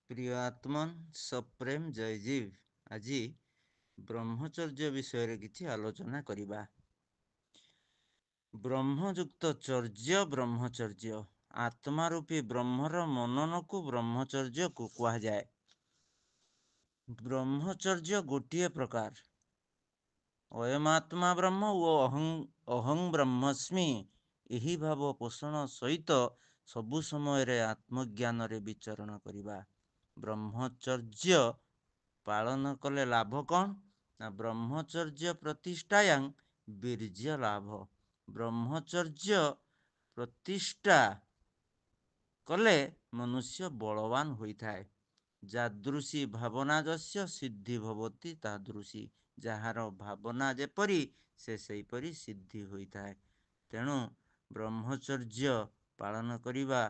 প্রিয় আত্মন ସପ୍ରେମ ଜୟଜୀବ ଆଜି ବ୍ରହ୍ମଚର୍ଯ୍ୟ ବିଷୟରେ କିଛି ଆଲୋଚନା କରିବା। ବ୍ରହ୍ମଯୁକ୍ତ ଚର୍ଯ୍ୟ ବ୍ରହ୍ମଚର୍ଯ୍ୟ ଆତ୍ମା ରୂପୀ ବ୍ରହ୍ମର ମନନକୁ ବ୍ରହ୍ମଚର୍ଯ୍ୟକୁ କୁହାଯାଏ। ବ୍ରହ୍ମଚର୍ଯ୍ୟ ଗୋଟିଏ ପ୍ରକାର। ଅୟମାତ୍ମା ବ୍ରହ୍ମ ଓ ଅହଂ ବ୍ରହ୍ମସ୍ମି ଏହି ଭାବ ପୋଷଣ ସହିତ ସବୁ ସମୟରେ ଆତ୍ମଜ୍ଞାନରେ ବିଚରଣ କରିବା। ବ୍ରହ୍ମଚର୍ଯ୍ୟ ପାଳନ କଲେ ଲାଭ କ'ଣ? ନା ବ୍ରହ୍ମଚର୍ଯ୍ୟ ପ୍ରତିଷ୍ଠାୟାଂ ବୀର୍ଯ୍ୟ ଲାଭ। ବ୍ରହ୍ମଚର୍ଯ୍ୟ ପ୍ରତିଷ୍ଠା କଲେ ମନୁଷ୍ୟ ବଳବାନ ହୋଇଥାଏ। ଯାଦୃଶୀ ଭାବନା ଯସ୍ୟ ସିଦ୍ଧି ଭବତି ତାଦୃଶୀ। ଯାହାର ଭାବନା ଯେପରି ସେ ସେହିପରି ସିଦ୍ଧି ହୋଇଥାଏ। ତେଣୁ ବ୍ରହ୍ମଚର୍ଯ୍ୟ ପାଳନ କରିବା